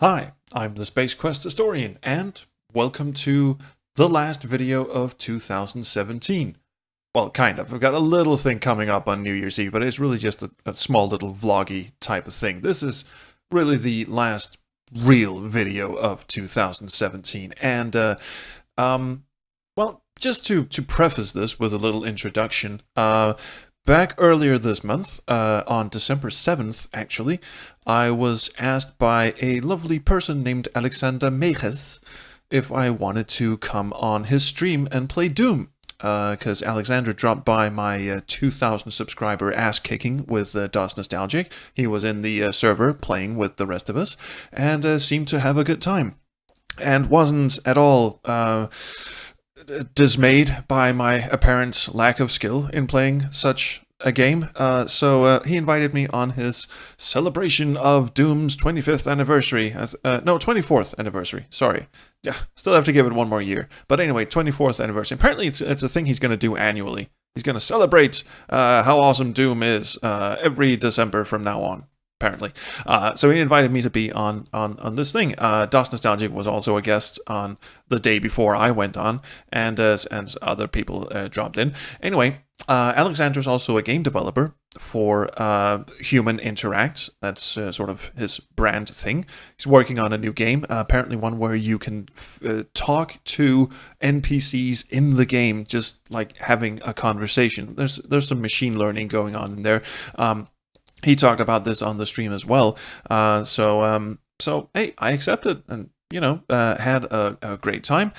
Hi, I'm the Space Quest Historian, and welcome to the last video of 2017. Well, kind of. I've got a little thing coming up on New Year's Eve, but it's really just a small little vloggy type of thing. This is really the last real video of 2017, and well, just to preface this with a little introduction, back earlier this month, on December 7th, actually, I was asked by a lovely person named Alexander Mejias if I wanted to come on his stream and play Doom. Because Alexander dropped by my 2,000 subscriber ass-kicking with DOS Nostalgic. He was in the server playing with the rest of us, and seemed to have a good time. And wasn't at all dismayed by my apparent lack of skill in playing such a game, so he invited me on his celebration of Doom's 25th anniversary, no, 24th anniversary, sorry. Yeah, still have to give it one more year. But anyway, 24th anniversary. Apparently it's a thing he's going to do annually. He's going to celebrate how awesome Doom is every December from now on. Apparently. So he invited me to be on this thing. DOS Nostalgic was also a guest on the day before I went on, and other people dropped in. Anyway, Alexander's also a game developer for Human Interact. That's sort of his brand thing. He's working on a new game, apparently one where you can talk to NPCs in the game, just like having a conversation. There's some machine learning going on in there. He talked about this on the stream as well. So hey, I accepted and, had a great time.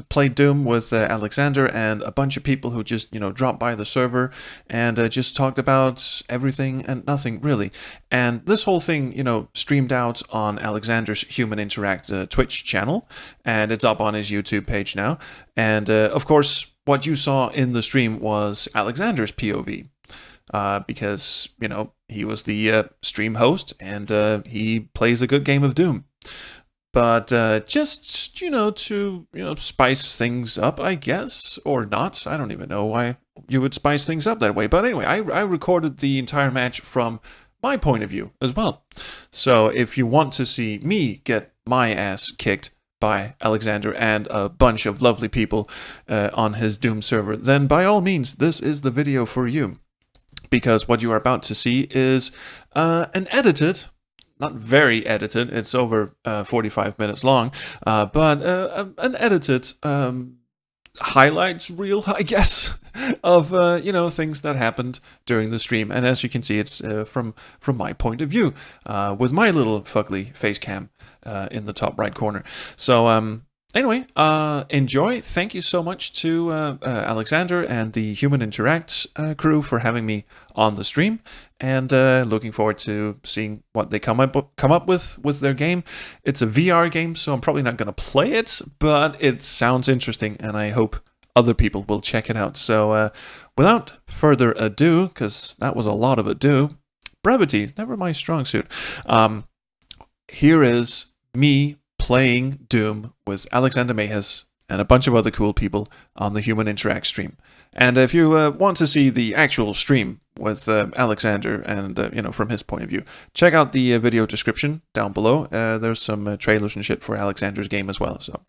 Played Doom with Alexander and a bunch of people who just, dropped by the server and just talked about everything and nothing, really. And this whole thing, streamed out on Alexander's Human Interact Twitch channel, and it's up on his YouTube page now. And, of course, what you saw in the stream was Alexander's POV. Because, he was the stream host, and he plays a good game of Doom. But just, to, spice things up, I guess, or not. I don't even know why you would spice things up that way. But anyway, I recorded the entire match from my point of view as well. So if you want to see me get my ass kicked by Alexander and a bunch of lovely people on his Doom server, then by all means, this is the video for you. Because what you are about to see is an edited, not very edited, it's over 45 minutes long, but an edited highlights reel, I guess, of, things that happened during the stream. And as you can see, it's from my point of view, with my little fugly face cam in the top right corner. So, anyway, enjoy. Thank you so much to Alexander and the Human Interact crew for having me on the stream, and looking forward to seeing what they come up with their game. It's a VR game, so I'm probably not going to play it, but it sounds interesting, and I hope other people will check it out. So without further ado, because that was a lot of ado, brevity, never my strong suit, here is me playing Doom with Alexander Mejias and a bunch of other cool people on the Human Interact stream. And if you want to see the actual stream with Alexander and, from his point of view, check out the video description down below. There's some trailers and shit for Alexander's game as well, so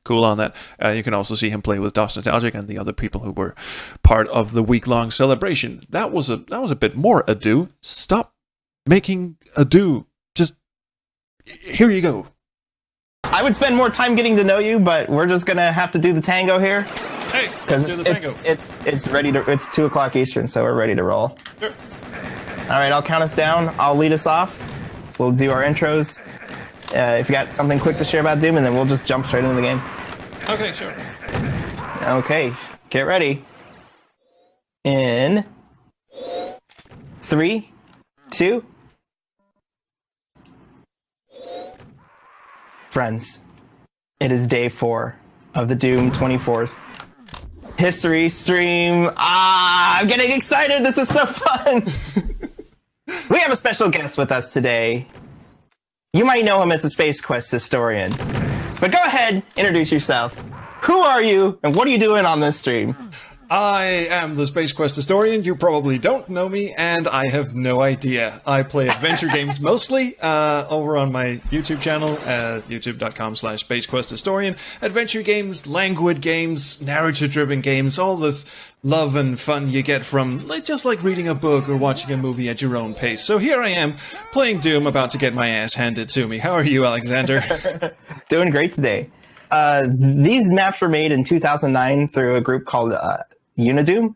cool on that. You can also see him play with DOS Nostalgic and the other people who were part of the week-long celebration. That was a bit more ado. Stop making ado. Just, here you go. I would spend more time getting to know you, but we're just gonna have to do the tango here. Hey, let's do the tango. It's ready to. It's 2 o'clock Eastern, so we're ready to roll. Sure. All right, I'll count us down. I'll lead us off. We'll do our intros. If you got something quick to share about Doom, and then we'll just jump straight into the game. Okay, sure. Okay, get ready. In 3, 2. Friends, it is day 4 of the Doom 24th history stream. I'm getting excited. This is so fun. We have a special guest with us today. You might know him as a Space Quest historian, but go ahead, introduce yourself. Who are you, and what are you doing on this stream? I am the Space Quest historian. You probably don't know me, and I have no idea. I play adventure games mostly over on my YouTube channel at youtube.com/SpaceQuestHistorian. Adventure games, languid games, narrative-driven games, all the love and fun you get from just like reading a book or watching a movie at your own pace. So here I am, playing Doom, about to get my ass handed to me. How are you, Alexander? Doing great today. These maps were made in 2009 through a group called Unidoom,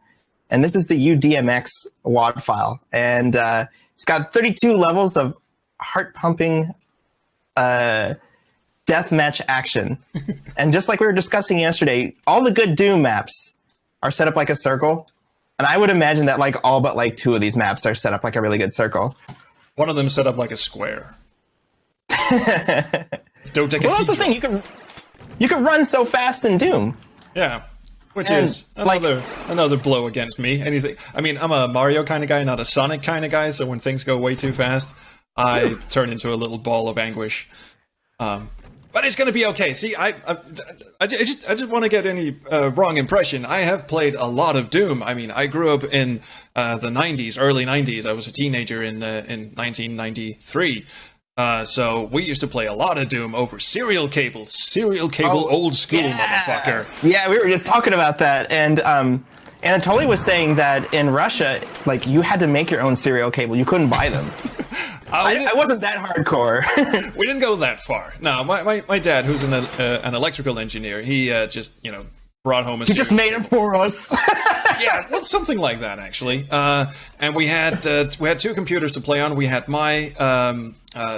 and this is the UDMX WAD file, and it's got 32 levels of heart-pumping deathmatch action. And just like we were discussing yesterday, all the good Doom maps are set up like a circle, and I would imagine that like all but like 2 of these maps are set up like a really good circle. One of them set up like a square. Well, that's the thing, you can run so fast in Doom. Yeah. Which is another blow against me. Anything? I mean, I'm a Mario kind of guy, not a Sonic kind of guy. So when things go way too fast, I turn into a little ball of anguish. But it's going to be okay. See, I just want to get any wrong impression. I have played a lot of Doom. I mean, I grew up in the 90s, early 90s. I was a teenager in 1993. So we used to play a lot of Doom over serial cable, old school, motherfucker. Yeah, we were just talking about that, and Anatoly was saying that in Russia, like, you had to make your own serial cable. You couldn't buy them. I wasn't that hardcore. We didn't go that far. No, my dad, who's an electrical engineer, he just brought home a. He just made it for us. Yeah, well, something like that actually. And we had 2 computers to play on. We had my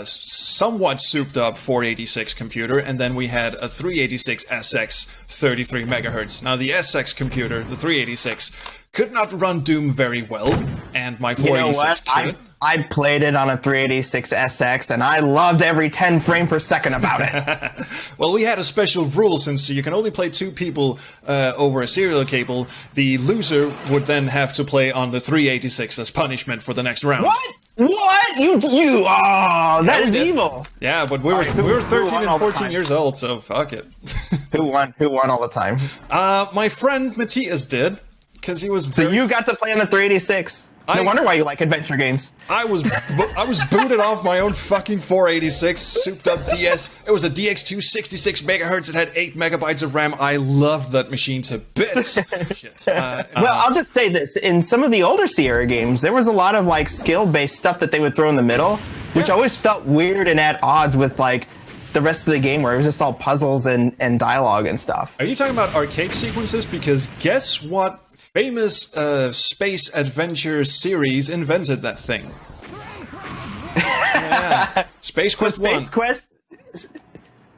somewhat souped up 486 computer, and then we had a 386 SX 33 megahertz. Now the SX computer, the 386, could not run Doom very well, and my 486 could. I played it on a 386 SX, and I loved every 10 frame per second about it. Well, we had a special rule, since you can only play 2 people over a serial cable. The loser would then have to play on the 386 as punishment for the next round. What? You? Oh, that is evil. Yeah, but we were 13 and 14 years old, so fuck it. Who won all the time? My friend Mejias did, because he was. So you got to play on the 386. No wonder why you like adventure games. I was booted off my own fucking 486 souped up DS. It was a DX2 66 megahertz. It had 8 megabytes of RAM. I loved that machine to bits. Shit. Well, I'll just say this: in some of the older Sierra games, there was a lot of like skill-based stuff that they would throw in the middle, which always felt weird and at odds with like the rest of the game, where it was just all puzzles and dialogue and stuff. Are you talking about arcade sequences? Because guess what? Famous space adventure series invented that thing. Yeah. Space Quest 1.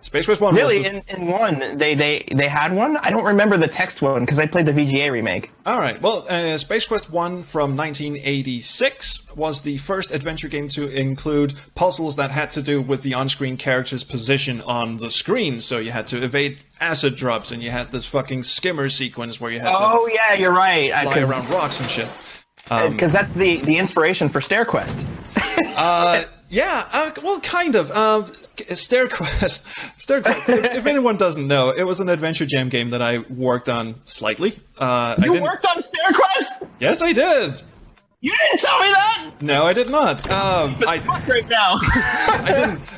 Space Quest 1. Really, in 1, they had one? I don't remember the text one, because I played the VGA remake. Alright, well, Space Quest 1 from 1986 was the first adventure game to include puzzles that had to do with the on-screen character's position on the screen. So you had to evade acid drops, and you had this fucking skimmer sequence where you had to yeah, you're right. Fly around rocks and shit. Because that's the inspiration for StairQuest. Yeah, well, kind of. StairQuest, if anyone doesn't know, it was an Adventure Jam game that I worked on slightly. You worked on StairQuest? Yes, I did. You didn't tell me that. No, I did not. Fuck right now.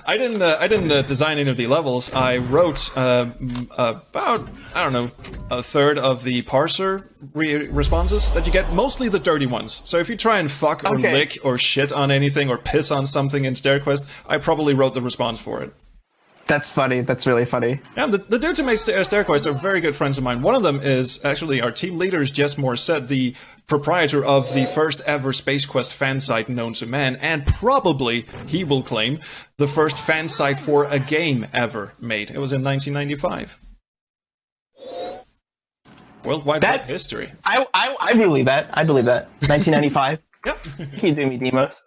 I didn't design any of the levels. I wrote about, I don't know, a third of the parser responses that you get, mostly the dirty ones. So if you try and fuck or lick or shit on anything or piss on something in StairQuest, I probably wrote the response for it. That's funny. That's really funny. Yeah, the dudes who make StairQuest are very good friends of mine. One of them is actually our team leader, is Jess Morissette, the proprietor of the first ever Space Quest fan site known to man, and probably, he will claim, the first fan site for a game ever made. It was in 1995. Worldwide Web history. I believe that. 1995. Yep. You do me, Demos.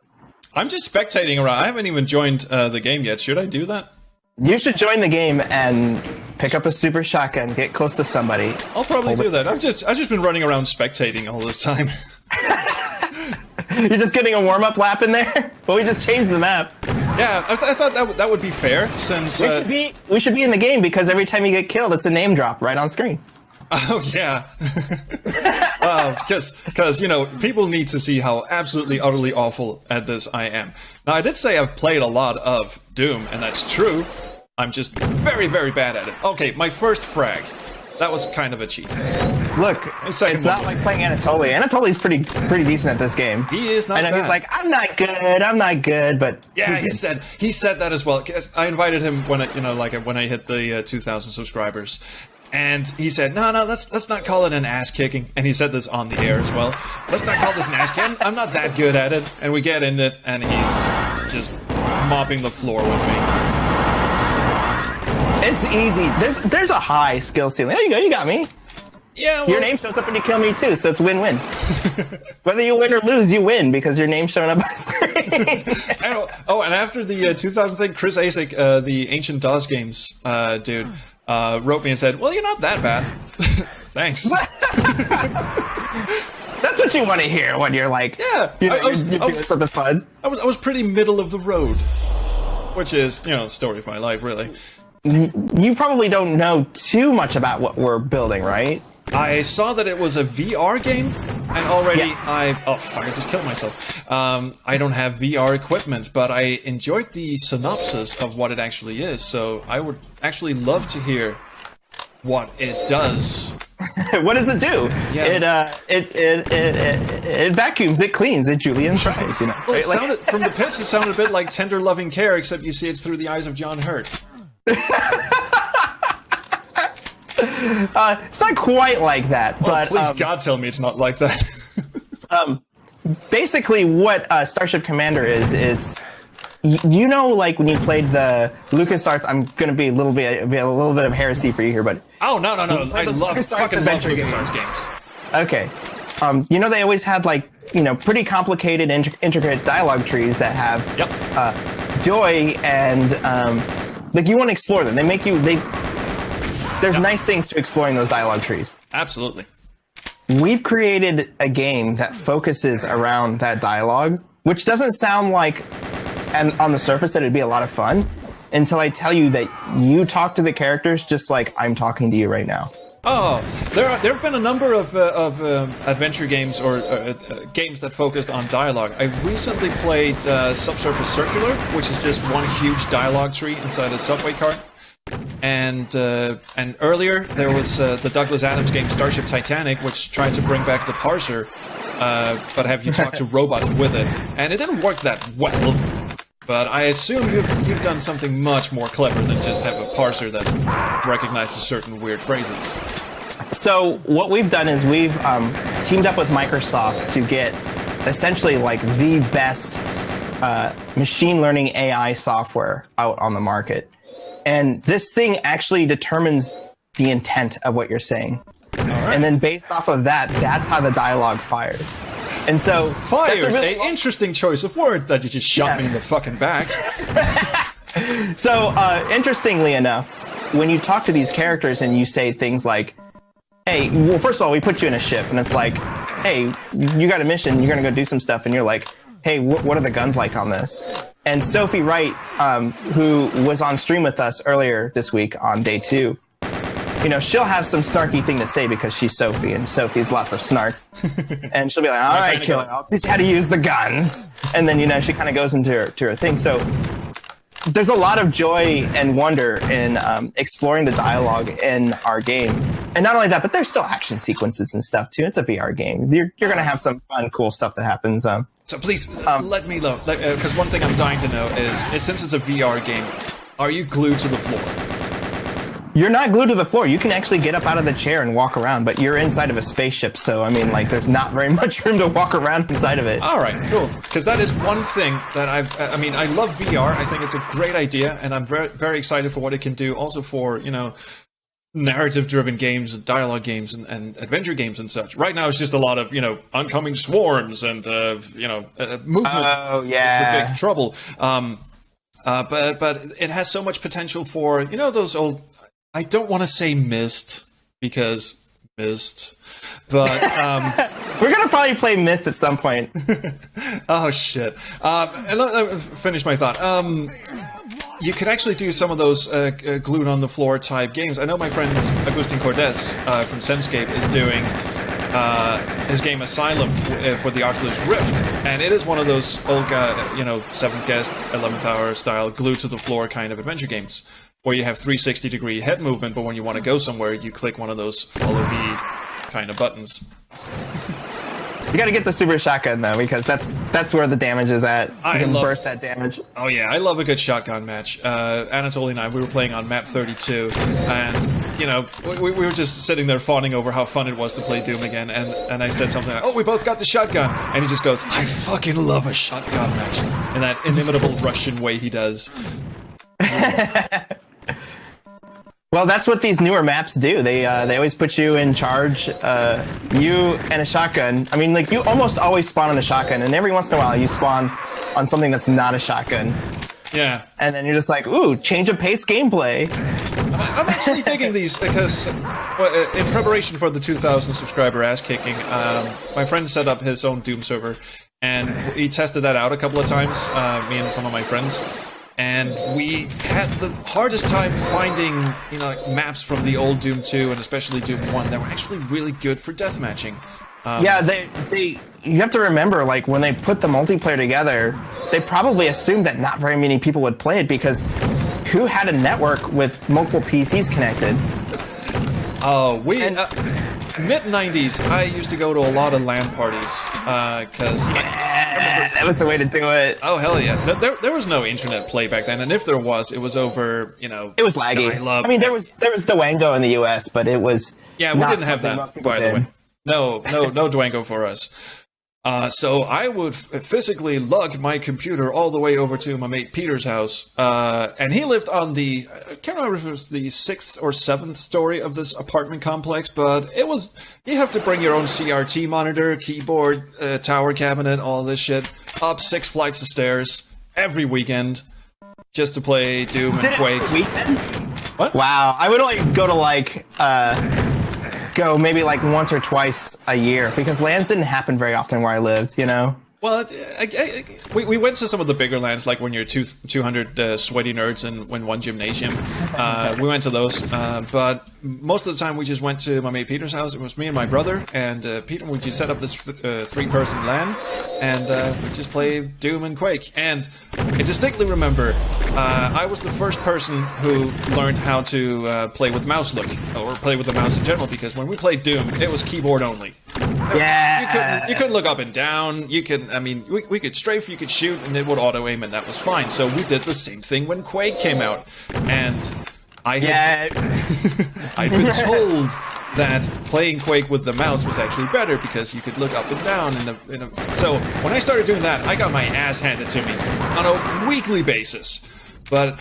I'm just spectating around. I haven't even joined the game yet. Should I do that? You should join the game and pick up a super shotgun, get close to somebody. I'll probably do that. I've just been running around spectating all this time. You're just getting a warm-up lap in there? But we just changed the map. Yeah, I thought that would be fair, since... We should be in the game, because every time you get killed, it's a name drop right on screen. Oh yeah, because people need to see how absolutely utterly awful at this I am. Now I did say I've played a lot of Doom, and that's true. I'm just very, very bad at it. Okay, my first frag. That was kind of a cheat. Look, it's not like playing Anatoly. Anatoly's pretty decent at this game. He is not bad. He's like, I'm not good, but yeah, he said that as well. I invited him when I hit the 2,000 subscribers, and he said, no, let's not call it an ass kicking. And he said this on the air as well. Let's not call this an ass kicking. I'm not that good at it. And we get in it, and he's just mopping the floor with me. It's easy. There's a high skill ceiling. There you go. You got me. Yeah. Well, your name shows up and you kill me too, so it's win-win. Whether you win or lose, you win because your name's showing up on screen. And after the 2000 thing, Chris Asik, the Ancient DOS Games dude, wrote me and said, "Well, you're not that bad." Thanks. That's what you want to hear when you're like, yeah, you're doing something fun. I was pretty middle of the road, which is the story of my life, really. You probably don't know too much about what we're building, right? I saw that it was a VR game, and already I just killed myself. I don't have VR equipment, but I enjoyed the synopsis of what it actually is, so I would actually love to hear what it does. What does it do? Yeah. It vacuums, it cleans, it Julian fries, Well, it sounded, from the pitch, it sounded a bit like Tender Loving Care, except you see it through the eyes of John Hurt. It's not quite like that, but please God tell me it's not like that. Basically what Starship Commander is, it's like when you played the LucasArts, I'm gonna be a little bit of heresy for you here, but no, I love LucasArts games. Okay, they always had pretty complicated intricate dialogue trees that have joy and you want to explore them. There's nice things to exploring those dialogue trees. Absolutely. We've created a game that focuses around that dialogue, which doesn't sound like, and on the surface, that it'd be a lot of fun until I tell you that you talk to the characters just like I'm talking to you right now. Oh, there have been a number of adventure games or games that focused on dialogue. I recently played Subsurface Circular, which is just one huge dialogue tree inside a subway cart. And earlier there was the Douglas Adams game Starship Titanic, which tried to bring back the parser, but have you talk to robots with it, and it didn't work that well. But I assume you've done something much more clever than just have a parser that recognizes certain weird phrases. So what we've done is we've teamed up with Microsoft to get essentially the best machine learning AI software out on the market. And this thing actually determines the intent of what you're saying. All right. And then based off of that, that's how the dialogue fires. And so fires, really interesting choice of word that you just shot me in the fucking back. So interestingly enough, when you talk to these characters and you say things like, hey, well, first of all, we put you in a ship, and it's like, hey, you got a mission, you're going to go do some stuff, and you're like, hey, what are the guns like on this? And Sophie Wright, who was on stream with us earlier this week on day 2, she'll have some snarky thing to say because she's Sophie, and Sophie's lots of snark. And she'll be like, all right, killer, I'll teach you how to use the guns. And then, she kind of goes into her thing. So there's a lot of joy and wonder in exploring the dialogue in our game. And not only that, but there's still action sequences and stuff, too. It's a VR game. You're going to have some fun, cool stuff that happens. So please, let me know. Because one thing I'm dying to know is since it's a VR game, are you glued to the floor? You're not glued to the floor. You can actually get up out of the chair and walk around, but you're inside of a spaceship, so, there's not very much room to walk around inside of it. All right, cool. Because that is one thing that I love VR. I think it's a great idea, and I'm very, very excited for what it can do, also for, narrative-driven games, dialogue games, and adventure games and such. Right now, it's just a lot of, oncoming swarms and, movement. Oh, yeah. Is the big trouble. But it has so much potential for, those old... I don't want to say Myst, because Myst, but... We're going to probably play Myst at some point. Oh, shit. Let me finish my thought. you could actually do some of those glued on the floor type games. I know my friend Agustin Cordes from Senscape is doing his game Asylum for the Oculus Rift, and it is one of those old guy, 7th Guest, 11th Hour style glued to the floor kind of adventure games, where you have 360-degree head movement, but when you want to go somewhere, you click one of those follow me kind of buttons. You gotta get the super shotgun though, because that's where the damage is at. You can burst that damage. Oh yeah, I love a good shotgun match. Anatoly and I, we were playing on map 32, and we were just sitting there fawning over how fun it was to play Doom again. And I said something like, "Oh, we both got the shotgun," and he just goes, "I fucking love a shotgun match," in that inimitable Russian way he does. Well, that's what these newer maps do. They always put you in charge, you and a shotgun. I mean, like, you almost always spawn on a shotgun, and every once in a while you spawn on something that's not a shotgun. Yeah. And then you're just like, ooh, change of pace gameplay. I'm actually digging these because in preparation for the 2,000 subscriber ass-kicking, my friend set up his own Doom server, and he tested that out a couple of times, me and some of my friends. And we had the hardest time finding, maps from the old Doom 2 and especially Doom 1 that were actually really good for deathmatching. Yeah, you have to remember, like, when they put the multiplayer together, they probably assumed that not very many people would play it, because who had a network with multiple PCs connected? Mid-90s, I used to go to a lot of LAN parties, because... that was the way to do it. Oh, hell yeah. There was no internet play back then, and if there was, it was over, It was laggy. I mean, there was Dwango in the US, but it was... Yeah, we didn't have that, by the way. No Dwango for us. So I would physically lug my computer all the way over to my mate Peter's house, and he lived on the, I can't remember if it was the 6th or 7th story of this apartment complex, but it was, you have to bring your own CRT monitor, keyboard, tower cabinet, all this shit, up 6 flights of stairs every weekend, just to play Doom and Quake. Weekend? What? Wow, I would only go to go maybe like once or twice a year, because LANs didn't happen very often where I lived, Well, we went to some of the bigger LANs, like when you're 200 sweaty nerds in one gymnasium. We went to those, but most of the time we just went to my mate Peter's house. It was me and my brother, and Peter, we just set up this 3-person LAN, and we just played Doom and Quake. And I distinctly remember I was the first person who learned how to play with mouse look, or play with the mouse in general, because when we played Doom, it was keyboard only. Yeah. You couldn't look up and down. You could, we could strafe, you could shoot, and it would auto aim, and that was fine. So we did the same thing when Quake came out, and I'd been told that playing Quake with the mouse was actually better because you could look up and down. So when I started doing that, I got my ass handed to me on a weekly basis. But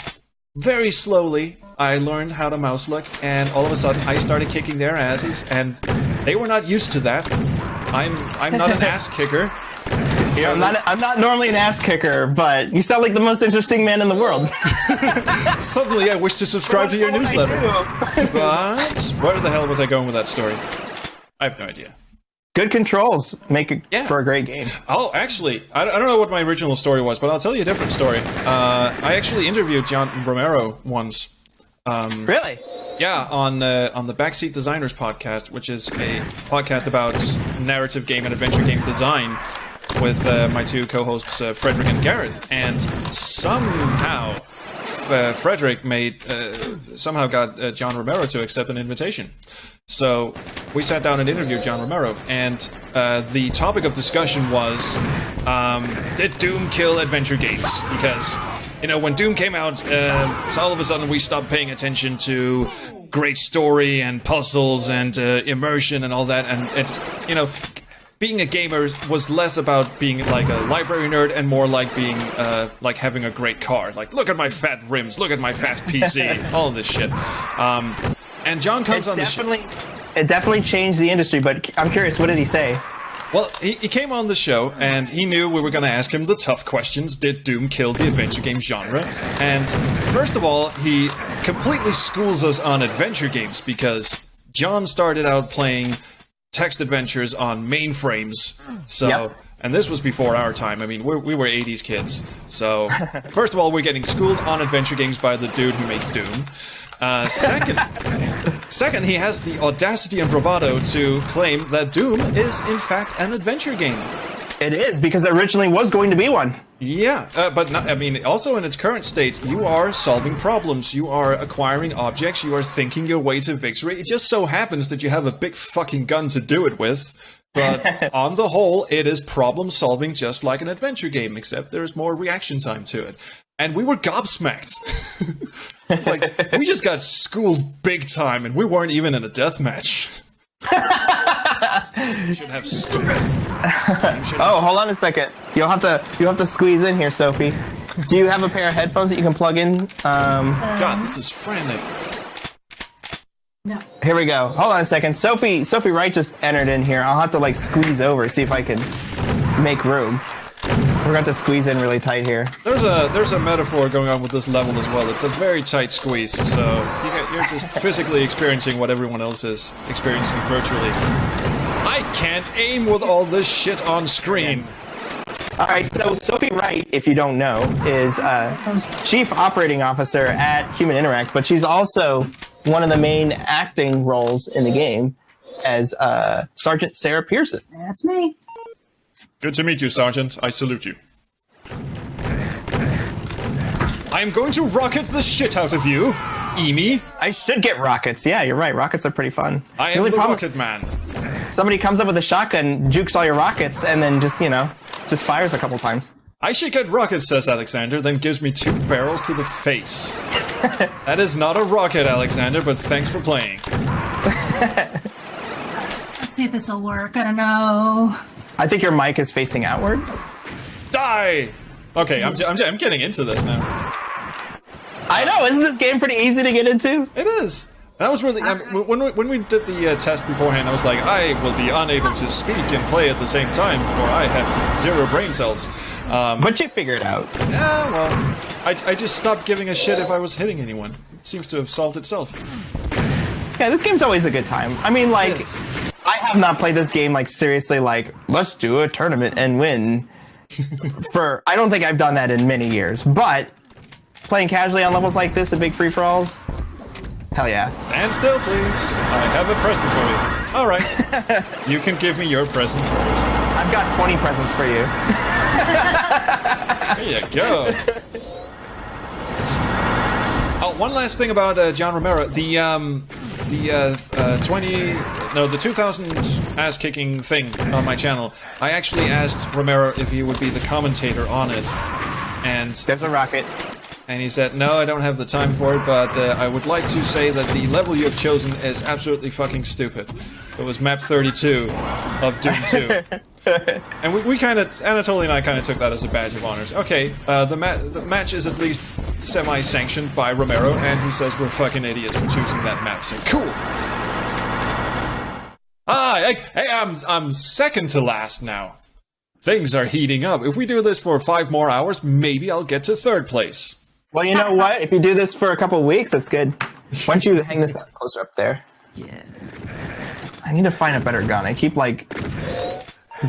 very slowly, I learned how to mouse look, and all of a sudden, I started kicking their asses, and they were not used to that. I'm not an ass kicker. So I'm not normally an ass kicker, but you sound like the most interesting man in the world. Suddenly, I wish to subscribe to your newsletter. But where the hell was I going with that story? I have no idea. Good controls make it for a great game. Oh, actually, I don't know what my original story was, but I'll tell you a different story. I actually interviewed John Romero once. Really? Yeah, on the Backseat Designers podcast, which is a podcast about narrative game and adventure game design, with my two co-hosts, Frederick and Gareth. And somehow, Frederick somehow got John Romero to accept an invitation. So we sat down and interviewed John Romero, and the topic of discussion was, did Doom kill adventure games? Because, when Doom came out, so all of a sudden we stopped paying attention to great story and puzzles and immersion and all that, and it just, being a gamer was less about being like a library nerd and more like being like having a great car. Like, look at my fat rims, look at my fast PC, all of this shit. And John comes on the show. It definitely changed the industry, but I'm curious, what did he say? Well, he came on the show, and he knew we were going to ask him the tough questions. Did Doom kill the adventure game genre? And first of all, he completely schools us on adventure games, because John started out playing text adventures on mainframes. So And this was before our time. I mean, we were 80s kids. So, first of all, we're getting schooled on adventure games by the dude who made Doom. Second, he has the audacity and bravado to claim that Doom is, in fact, an adventure game. It is, because it originally was going to be one. Yeah, but not, I mean, also in its current state, you are solving problems, you are acquiring objects, you are thinking your way to victory. It just so happens that you have a big fucking gun to do it with, but on the whole, it is problem solving just like an adventure game, except there's more reaction time to it. And we were gobsmacked. It's like, we just got schooled big time, and we weren't even in a deathmatch. You should have stupid. Oh, hold on a second. You'll have to squeeze in here, Sophie. Do you have a pair of headphones that you can plug in? God, this is frantic. No. Here we go. Hold on a second. Sophie Wright just entered in here. I'll have to like squeeze over, see if I can make room. We're going to squeeze in really tight here. There's a metaphor going on with this level as well. It's a very tight squeeze, so you're just physically experiencing what everyone else is experiencing virtually. I can't aim with all this shit on screen. All right, so Sophie Wright, if you don't know, is Chief Operating Officer at Human Interact, but she's also one of the main acting roles in the game as Sergeant Sarah Pearson. That's me. Good to meet you, Sergeant. I salute you. I'm going to rocket the shit out of you, Amy. I should get rockets. Yeah, you're right. Rockets are pretty fun. I am the rocket man. Somebody comes up with a shotgun, jukes all your rockets, and then just fires a couple times. I should get rockets, says Alexander, then gives me 2 barrels to the face. That is not a rocket, Alexander, but thanks for playing. Let's see if this will work. I don't know. I think your mic is facing outward. Die! Okay, I'm getting into this now. I know, isn't this game pretty easy to get into? It is. That was really... when we did the test beforehand, I was like, I will be unable to speak and play at the same time, for I have 0 brain cells. But you figured it out. Yeah, well, I just stopped giving a shit if I was hitting anyone. It seems to have solved itself. Yeah, this game's always a good time. I mean, like... I have not played this game, like, seriously, like, let's do a tournament and win. I don't think I've done that in many years, but playing casually on levels like this at big free-for-alls, hell yeah. Stand still, please. I have a present for you. All right. You can give me your present first. I've got 20 presents for you. There you go. Oh, one last thing about John Romero. The 2000 ass-kicking thing on my channel, I actually asked Romero if he would be the commentator on it, and... There's a rocket. And he said, no, I don't have the time for it, but I would like to say that the level you have chosen is absolutely fucking stupid. It was map 32 of Doom 2. And we kind of, Anatoly and I kind of took that as a badge of honors. Okay, the match is at least semi-sanctioned by Romero, and he says we're fucking idiots for choosing that map, so cool! Hey, I'm second to last now. Things are heating up. If we do this for 5 more hours, maybe I'll get to 3rd place. Well, you know what? If you do this for a couple of weeks, that's good. Why don't you hang this up closer up there? Yes. I need to find a better gun. I keep, like,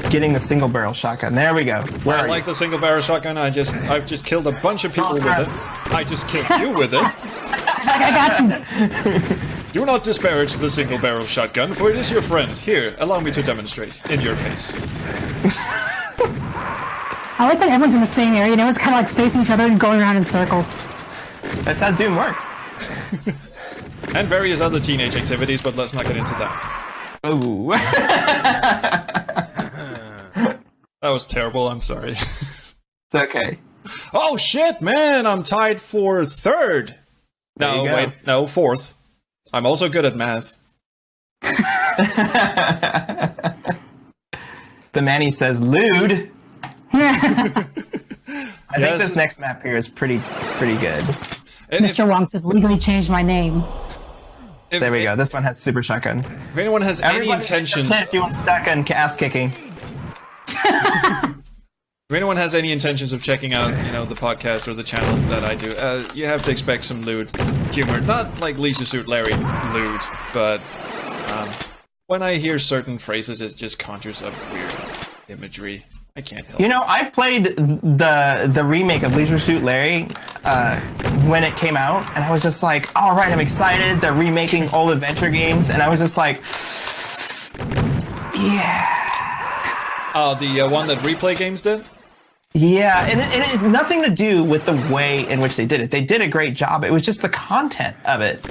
getting the single barrel shotgun. There we go. I like the single barrel shotgun. I've just killed a bunch of people with it. I just killed you with it. He's like, I got you. Do not disparage the single barrel shotgun, for it is your friend. Here, allow me to demonstrate in your face. I like that everyone's in the same area and everyone's kind of like facing each other and going around in circles. That's how Doom works. And various other teenage activities, but let's not get into that. Oh. That was terrible, I'm sorry. It's okay. Oh shit, man, I'm tied for 3rd. No, wait, no, 4th. I'm also good at math. The Manny says, LEWD. I think this next map here is pretty good. Mr. Wong says, legally changed my name. There we go. This one has super shotgun. If anyone has any intentions... If you want shotgun ass kicking. If anyone has any intentions of checking out, the podcast or the channel that I do, you have to expect some lewd humor. Not like Leisure Suit Larry lewd, but when I hear certain phrases, it just conjures up weird imagery. I can't help You know, I played the remake of Leisure Suit Larry when it came out, and I was just like, all right, I'm excited. They're remaking old adventure games, and I was just like, yeah. Oh, the one that Replay Games did? Yeah, and it has nothing to do with the way in which they did it. They did a great job. It was just the content of it.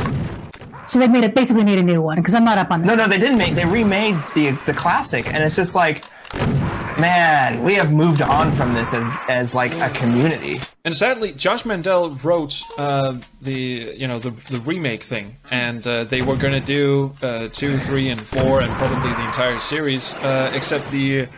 So they basically made a new one, because I'm not up on this. No, they didn't they remade the classic, and it's just like, man, we have moved on from this as like a community. And sadly, Josh Mandel wrote the remake thing, and they were going to do 2, 3, and 4, and probably the entire series, except the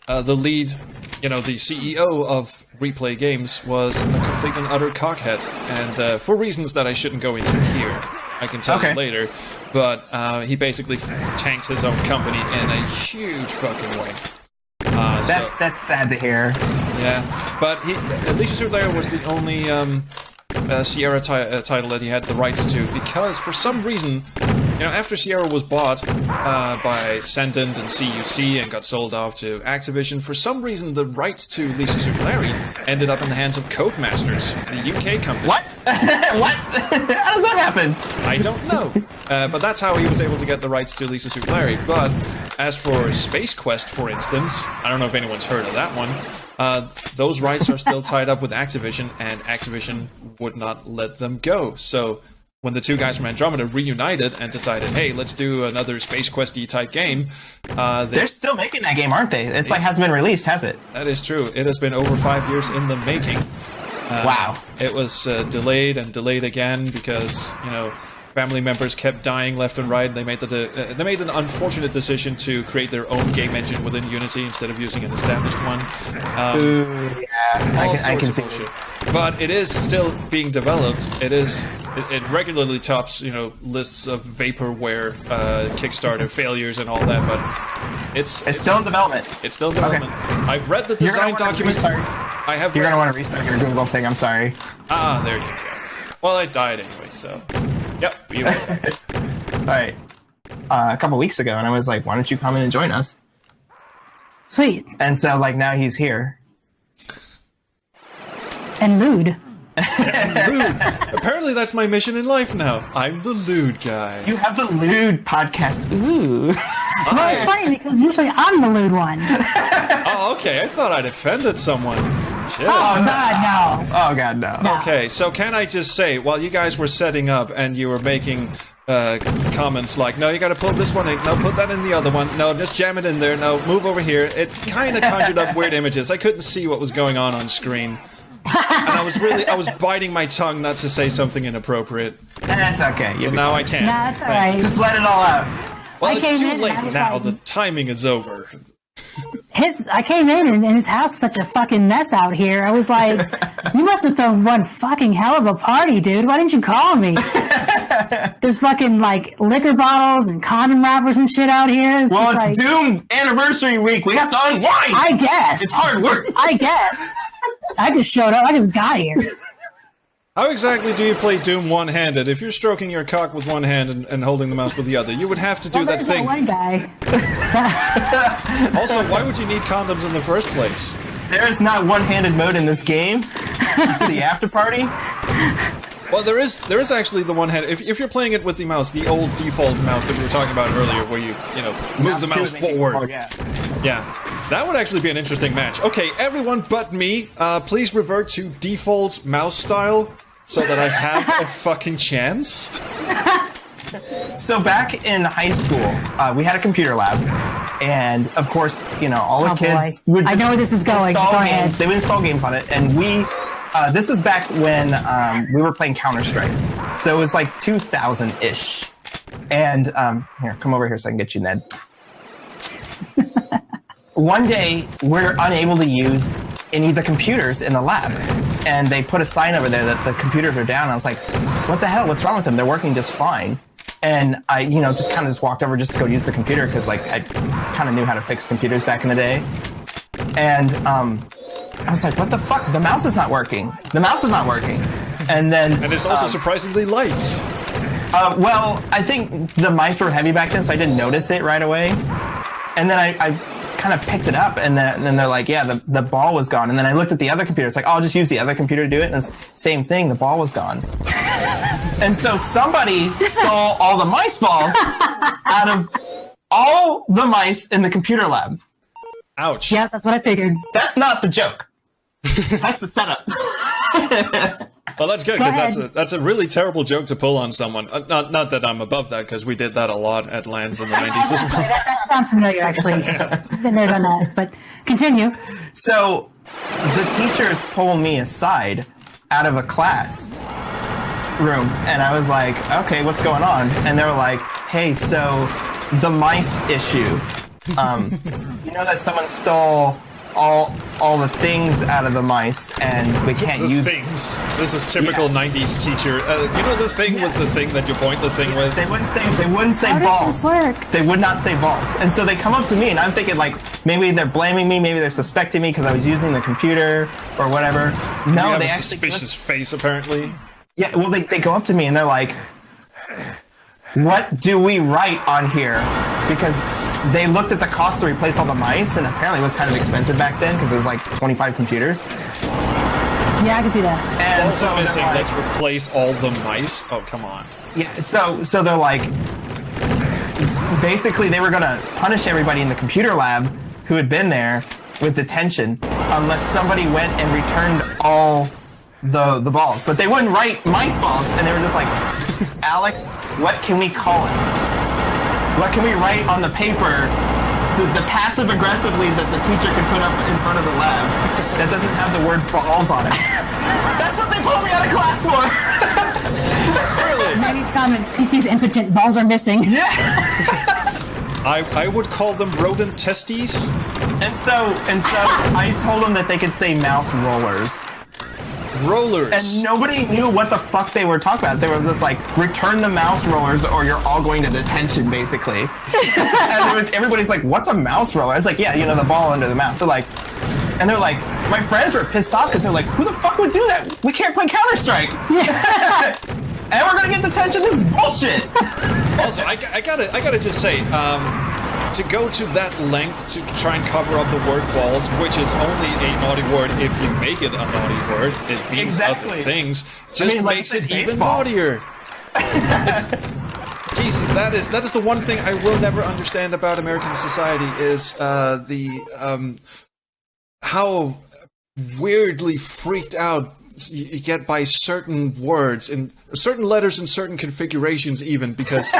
lead, the CEO of Replay Games was a complete and utter cockhead, and for reasons that I shouldn't go into here, I can tell you later, but he basically tanked his own company in a huge fucking way. That's sad to hear. Yeah, but Leisure Suit Larry was the only Sierra title that he had the rights to, because for some reason, after Sierra was bought by Sendent and CUC and got sold off to Activision, for some reason the rights to Leisure Suit Larry ended up in the hands of Codemasters, the UK company. What? What? How does that happen? I don't know. But that's how he was able to get the rights to Leisure Suit Larry. But as for Space Quest, for instance, I don't know if anyone's heard of that one, those rights are still tied up with Activision, and Activision would not let them go. So when the two guys from Andromeda reunited and decided, hey, let's do another Space Quest-y type game, they're still making that game, aren't they? It's like hasn't been released, has it? That is true. It has been over 5 years in the making. Wow. It was delayed and delayed again because, family members kept dying left and right. They made an unfortunate decision to create their own game engine within Unity instead of using an established one. I can see it. But it is still being developed. It regularly tops lists of vaporware Kickstarter failures and all that. But it's still in development. It's still in development. Okay. I've read the design documents. You're gonna want to restart your Google thing. I'm sorry. There you go. Well, I died anyway, so. Yep, you will. All right. A couple weeks ago, and I was like, why don't you come in and join us? Sweet. And so, now he's here. And LEWD. LEWD. Apparently that's my mission in life now. I'm the LEWD guy. You have the LEWD podcast. Ooh. Well, it's funny because usually I'm the LEWD one. Oh, okay. I thought I'd offended someone. Shit. Oh, God, no. Oh, God, no. Okay, so can I just say, while you guys were setting up and you were making comments like, no, you gotta pull this one in, no, put that in the other one, no, just jam it in there, no, move over here, it kind of conjured up weird images. I couldn't see what was going on screen. And I was biting my tongue not to say something inappropriate. That's okay. So now I can't. Nah, that's all right. Just let it all out. Well, it's too late now. The timing is over. I came in and his house is such a fucking mess out here. I was like, you must have thrown one fucking hell of a party, dude. Why didn't you call me? There's fucking liquor bottles and condom wrappers and shit out here. It's Doom anniversary week. We have to unwind. I guess. It's hard work. I guess. I just showed up. I just got here. How exactly do you play Doom one-handed? If you're stroking your cock with one hand and holding the mouse with the other, you would have to do that thing. That one guy. Also, why would you need condoms in the first place? There is not one-handed mode in this game. It's the after party. Well, there is actually the one-handed. If you're playing it with the mouse, the old default mouse that we were talking about earlier, where you move the mouse forward. Yeah, that would actually be an interesting match. Okay, everyone but me, please revert to default mouse style so that I have a fucking chance. So back in high school, we had a computer lab, and of course, all the kids would. I know where this is going. Go ahead. They would install games on it, and we. This is back when we were playing Counter-Strike, so it was 2000-ish. And here, come over here so I can get you, Ned. One day, we're unable to use any of the computers in the lab, and they put a sign over there that the computers are down. I was like, "What the hell? What's wrong with them? They're working just fine." And I, just walked over just to go use the computer because I kind of knew how to fix computers back in the day. And I was like, what the fuck? The mouse is not working. The mouse is not working. And then... And it's also surprisingly light. Well, I think the mice were heavy back then, so I didn't notice it right away. And then I kind of picked it up, and then they're like, yeah, the ball was gone. And then I looked at the other computer. It's like, oh, I'll just use the other computer to do it. And it's same thing. The ball was gone. And so somebody stole all the mice balls out of all the mice in the computer lab. Ouch. Yeah, that's what I figured. That's not the joke. That's the setup. Well, that's good, because that's a really terrible joke to pull on someone. Not that I'm above that, because we did that a lot at LANs in the 90s as well. That sounds familiar, actually. Been there, done that. But continue. So the teachers pull me aside out of a class room, and I was like, okay, what's going on? And they were like, hey, so the mice issue. You know that someone stole all the things out of the mice, and we can't use things. This is typical 90s teacher. You know the thing with the thing that you point the thing with? They wouldn't say How balls. does this work? They would not say balls. And so they come up to me, and I'm thinking, like, maybe they're blaming me, maybe they're suspecting me because I was using the computer or whatever. You No, have they a actually suspicious face, apparently. Yeah, well, they go up to me and they're like, what do we write on here? Because they looked at the cost to replace all the mice, and apparently it was kind of expensive back then because it was like 25 computers. Yeah, I can see that. And Also so missing, like, let's replace all the mice. Oh, come on. yeah, so they're like, basically they were going to punish everybody in the computer lab who had been there with detention unless somebody went and returned all the balls. But they wouldn't write mice balls, and they were just like, Alex, what can we call it? What can we write on the paper, the passive-aggressively that the teacher could put up in front of the lab that doesn't have the word balls on it? That's what they pulled me out of class for! Really? Maggie's comment, PC's impotent, balls are missing. Yeah! I would call them rodent testes. And so I told them that they could say mouse rollers. Rollers. And nobody knew what the fuck they were talking about. They were just like, return the mouse rollers or you're all going to detention, basically. And everybody's like, what's a mouse roller? I was like, yeah, you know, the ball under the mouse. So like, and they're like, my friends were pissed off because they're like, who the fuck would do that? We can't play Counter-Strike. And we're gonna get detention. This is bullshit. Also, I gotta just say, to go to that length to try and cover up the word balls, which is only a naughty word if you make it a naughty word, it means Exactly. other things, just like makes it even baseball. naughtier. Jeez, that is the one thing I will never understand about American society is how weirdly freaked out you get by certain words and certain letters and certain configurations, even because.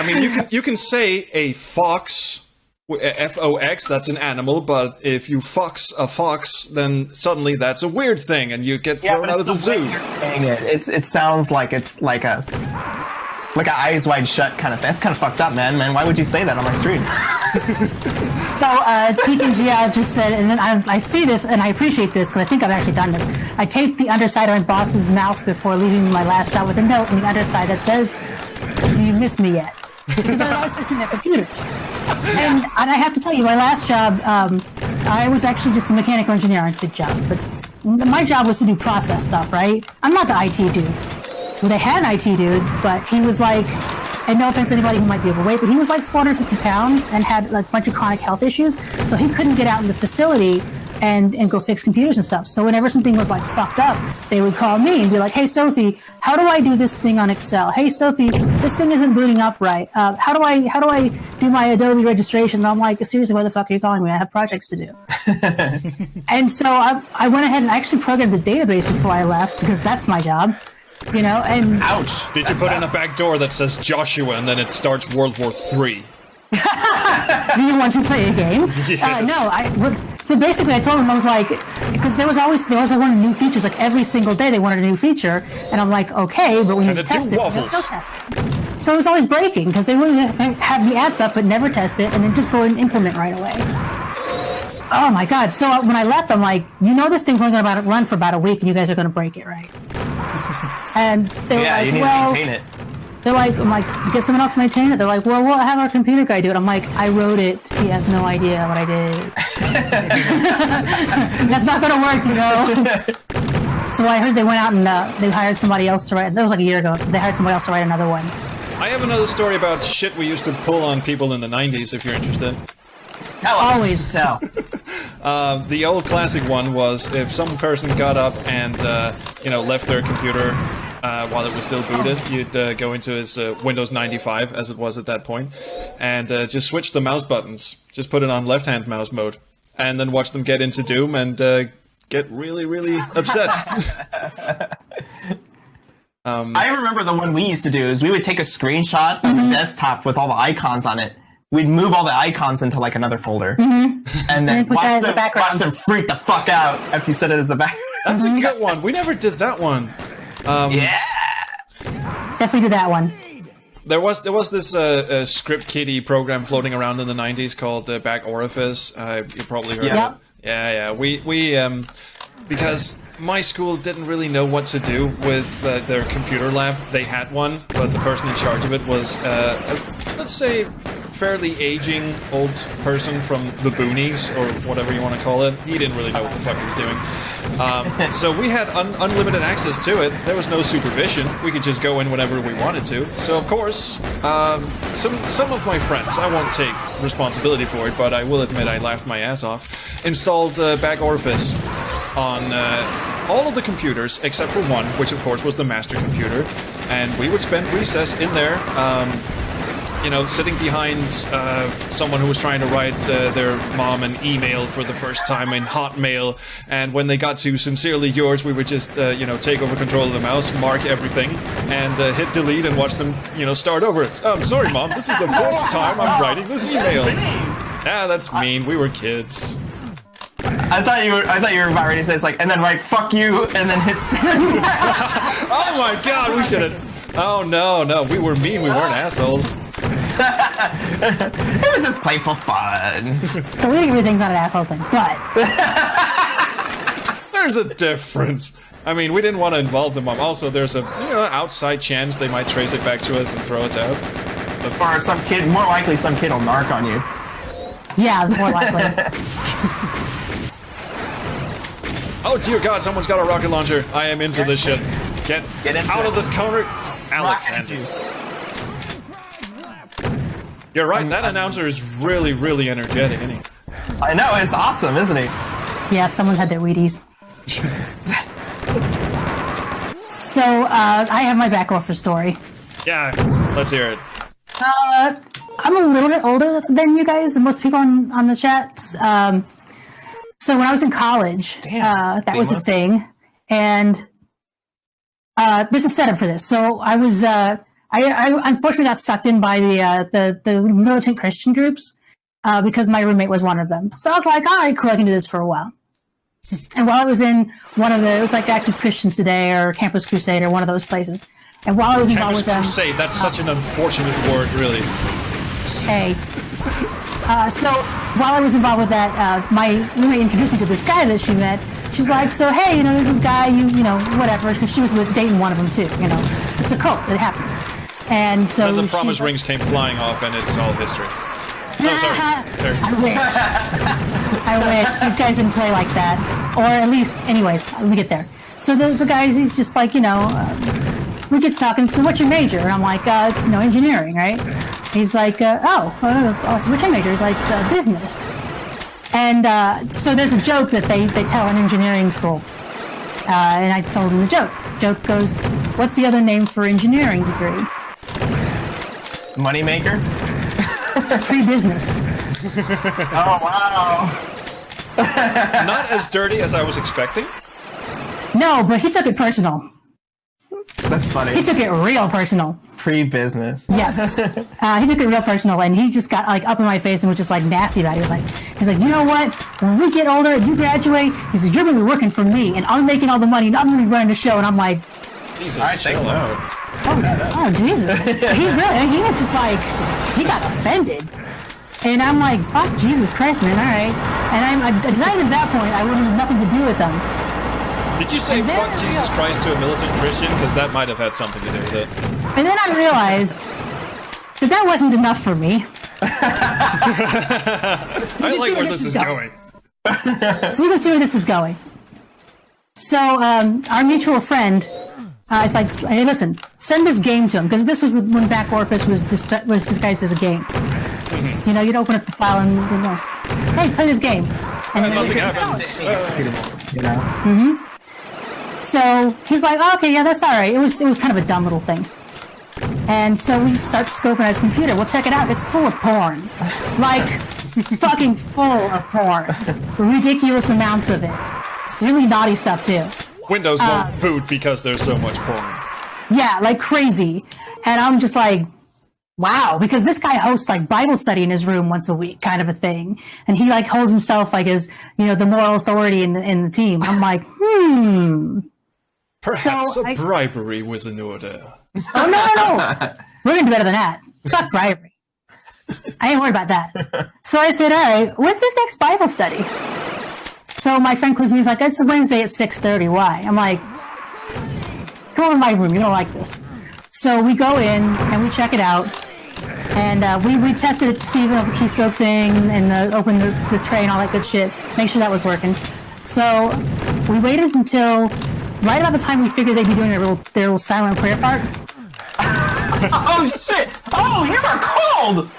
I mean, you can say a fox, F-O-X, that's an animal, but if you fox a fox, then suddenly that's a weird thing, and you get thrown out of the zoo. It sounds like it's like a Eyes Wide Shut kind of thing. That's kind of fucked up, man. Why would you say that on my stream? So, Tegan Gia just said, and then I see this, and I appreciate this, because I think I've actually done this. I taped the underside of my boss's mouse before leaving my last job with a note on the underside that says, do you miss me yet? Because I was fixing their computers. And I have to tell you, my last job, I was actually just a mechanical engineer. I said just, but my job was to do process stuff, right? I'm not the IT dude. Well, they had an IT dude, but he was like, and no offense to anybody who might be overweight, but he was like 450 pounds and had like a bunch of chronic health issues, so he couldn't get out in the facility and go fix computers and stuff. So whenever something was like fucked up, they would call me and be like, hey Sophie, how do I do this thing on Excel? Hey Sophie, this thing isn't booting up right. How do I do my Adobe registration? And I'm like, seriously, why the fuck are you calling me? I have projects to do. And so I went ahead and actually programmed the database before I left, because that's my job. You know, and ouch. Did you put in a back door that says Joshua and then it starts World War III? Do you want to play a game? Yes. No, so basically I told him, I was like, because there was like one of new features, like every single day they wanted a new feature, and I'm like, okay, but we need to test it. So it was always breaking, because they wouldn't have me add stuff but never test it, and then just go and implement right away. Oh my god. So when I left, I'm like, you know this thing's only going to run for about a week, and you guys are going to break it, right? And they were like, you need well, to maintain it. they're like, I'm like, get someone else to maintain it. They're like, well, we'll have our computer guy do it. I'm like, I wrote it. He has no idea what I did. That's not going to work, you know? So I heard they went out and they hired somebody else to write. That was like a year ago. They hired somebody else to write another one. I have another story about shit we used to pull on people in the 90s, if you're interested. Always tell. The old classic one was if some person got up and, left their computer while it was still booted, you'd go into his Windows 95, as it was at that point, and just switch the mouse buttons. Just put it on left-hand mouse mode. And then watch them get into Doom and get really, really upset. I remember the one we used to do is we would take a screenshot of the desktop with all the icons on it. We'd move all the icons into like another folder, and then watch them freak the fuck out after you set it as the background. That's a good one. We never did that one. Yeah, definitely did that one. There was this script kiddie program floating around in the 90s called Back Orifice. You probably heard of it. Yeah. We because my school didn't really know what to do with their computer lab. They had one, but the person in charge of it was, let's say, fairly aging old person from the boonies, or whatever you want to call it. He didn't really know what the fuck he was doing. So we had unlimited access to it. There was no supervision. We could just go in whenever we wanted to. So, of course, some of my friends, I won't take responsibility for it, but I will admit I laughed my ass off, installed Back Orifice on all of the computers except for one, which of course was the master computer, and we would spend recess in there, sitting behind someone who was trying to write their mom an email for the first time in Hotmail, and when they got to Sincerely Yours, we would just, take over control of the mouse, mark everything, and hit delete and watch them, start over. I'm sorry, Mom, this is the fourth time I'm writing this email. Yeah, that's mean. We were kids. I thought you were about ready to say it's like, and then write "fuck you" and then hit send. Oh my god, we should have. Oh no, we were mean. We weren't assholes. It was just playful fun. Deleting everything's not an asshole thing, but there's a difference. I mean, we didn't want to involve them. Also, there's a outside chance they might trace it back to us and throw us out. Or some kid, more likely, some kid will narc on you. Yeah, more likely. Oh dear God, someone's got a rocket launcher. I am into this shit. Get out of this counter, Alexander. You're right, that announcer is really, really energetic, isn't he? I know, it's awesome, isn't he? Yeah, someone's had their Wheaties. So, I have my Back Orifice story. Yeah, let's hear it. I'm a little bit older than you guys, and most people on the chat. So when I was in college, that was a thing, and there's a setup for this. So I was, I unfortunately got sucked in by the militant Christian groups because my roommate was one of them. So I was like, all right, cool, I can do this for a while. And while I was in one of it was like Active Christians Today or Campus Crusade or one of those places. And while I was involved with them, Crusade, that's such an unfortunate word, really. Hey. So while I was involved with that, my roommate introduced me to this guy that she met. She's like, so hey, there's this guy, whatever, because she was dating one of them too. It's a cult. It happens. And so the promise rings came flying off, and it's all history. No, sorry. I wish. I wish these guys didn't play like that, or at least, anyways, let me get there. So the guy, he's just like, we get talking. So what's your major? And I'm like, it's engineering, right? He's like, so what's your major? He's like, business. And so there's a joke that they tell in engineering school, and I told him the joke. Joke goes, what's the other name for engineering degree? Moneymaker? Free business. Oh wow! Not as dirty as I was expecting. No, but he took it personal. That's funny. He took it real personal. Pre-business. Yes. He took it real personal, and he just got up in my face and was just nasty about it. He's like, you know what? When we get older and you graduate, he said, you're going to be working for me, and I'm making all the money, and I'm going to be running the show. And I'm like, Jesus, chill out. Oh, Jesus. He was just he got offended. And I'm like, fuck Jesus Christ, man, all right. And I decided at that point I wouldn't have nothing to do with them. Did you say fuck Jesus Christ to a militant Christian? Because that might have had something to do with it. And then I realized that wasn't enough for me. I like where this is going. So you can see where this is going. So our mutual friend It's like, hey, listen, send this game to him, because this was when Back Orifice was disguised as a game. You know, you'd open up the file and you know, hey, play this game, and Nothing happens. You know. So he's like, oh, okay, yeah, that's all right. It was kind of a dumb little thing. And so we start scoping at his computer. We'll check it out. It's full of porn, like fucking full of porn, ridiculous amounts of it. Really naughty stuff too. Windows won't boot because there's so much porn. Yeah, like crazy. And I'm just like, wow, because this guy hosts like Bible study in his room once a week, kind of a thing. And he like holds himself like as, you know, the moral authority in the team. I'm like, Perhaps So a bribery was in order. Oh, no. We're going to do better than that. Fuck bribery. I ain't worried about that. So I said, all right, when's his next Bible study? So my friend clues me, he's like, it's a Wednesday at 6:30. Why? I'm like, come over to my room. You're going to like this. So we go in and we check it out. And we tested it to see the keystroke thing and open this tray and all that good shit. Make sure that was working. So we waited until right about the time we figured they'd be doing their little silent prayer part. Oh shit! Oh, you are cold.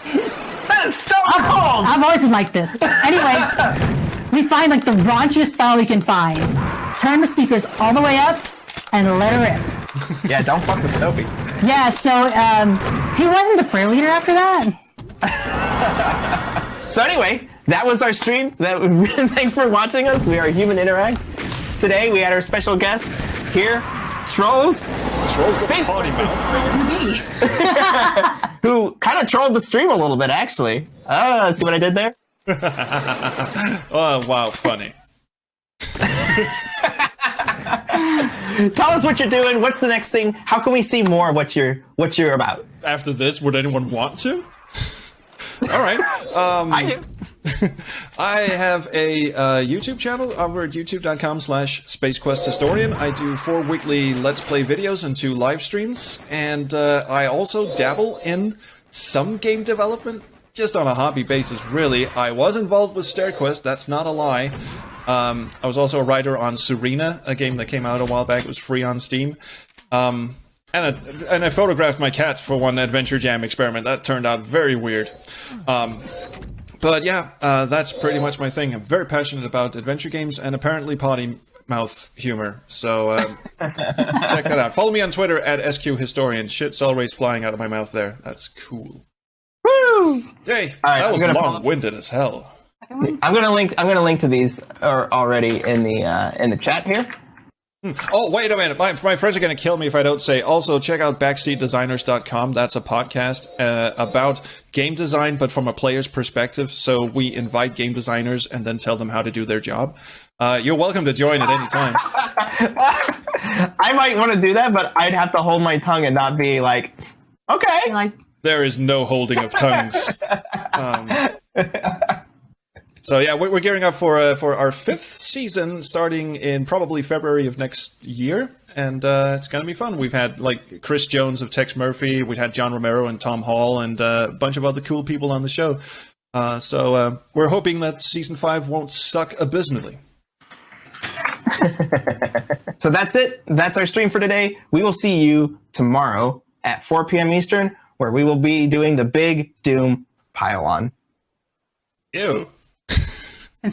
That is so cold. I've always been like this. Anyways, we find like the raunchiest file we can find. Turn the speakers all the way up and let her in. Yeah, don't fuck with Sophie. Yeah, so he wasn't the prayer leader after that. So anyway, that was our stream. Thanks for watching us. We are Human Interact. Today we had our special guest here, Trolls. Space party Forces, McGee. who kind of trolled the stream a little bit, actually. See what I did there? Oh, wow, funny. Tell us what you're doing. What's the next thing? How can we see more of what you're about? After this, would anyone want to? All right. I do. I have a YouTube channel over at youtube.com/SpaceQuestHistorian. I do 4 weekly Let's Play videos and 2 live streams. And I also dabble in some game development, just on a hobby basis, really. I was involved with StairQuest, that's not a lie. I was also a writer on Serena, a game that came out a while back. It was free on Steam. And I photographed my cats for one Adventure Jam experiment. That turned out very weird. But yeah, that's pretty much my thing. I'm very passionate about adventure games and apparently potty mouth humor. So check that out. Follow me on Twitter at SQHistorian. Shit's always flying out of my mouth there. That's cool. Woo! Hey, right, that was I'm gonna long-winded as hell. I'm gonna link to these already in the chat here. Oh, wait a minute. My friends are going to kill me if I don't say. Also, check out backseatdesigners.com. That's a podcast about game design, but from a player's perspective. So we invite game designers and then tell them how to do their job. You're welcome to join at any time. I might want to do that, but I'd have to hold my tongue and not be like, okay. Like, There is no holding of tongues. So yeah, we're gearing up for our 5th season, starting in probably February of next year, and it's gonna be fun. We've had like Chris Jones of Tex Murphy, we've had John Romero and Tom Hall, and a bunch of other cool people on the show. So we're hoping that season 5 won't suck abysmally. So that's it. That's our stream for today. We will see you tomorrow at 4 p.m. Eastern, where we will be doing the Big Doom Pile-On. Ew. all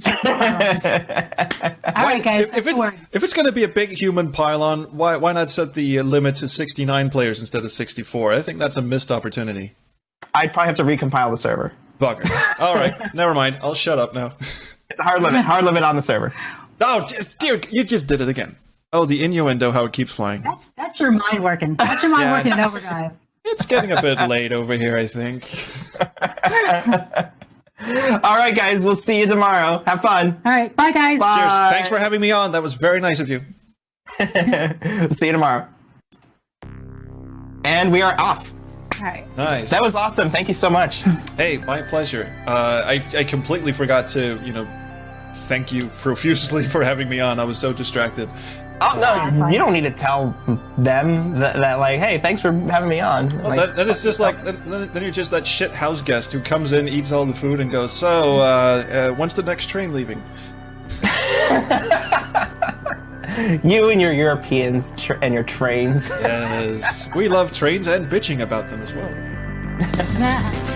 right, guys. If it's going to be a big human pylon, why not set the limit to 69 players instead of 64? I think that's a missed opportunity. I'd probably have to recompile the server. Bugger. All right, never mind. I'll shut up now. It's a hard limit on the server. Oh, dear, you just did it again. Oh, the innuendo, how it keeps flying. That's your mind working. That's your mind working in overdrive. It's getting a bit late over here, I think. All right, guys. We'll see you tomorrow. Have fun. All right, bye, guys. Bye. Cheers. Thanks for having me on. That was very nice of you. See you tomorrow. And we are off. All right. Nice. That was awesome. Thank you so much. Hey, my pleasure. I completely forgot to, thank you profusely for having me on. I was so distracted. Oh, no, you don't need to tell them that like, hey, thanks for having me on. Well, like, then it's just like, then you're just that shit house guest who comes in, eats all the food, and goes, so, when's the next train leaving? You and your Europeans and your trains. Yes, we love trains and bitching about them as well. Nah.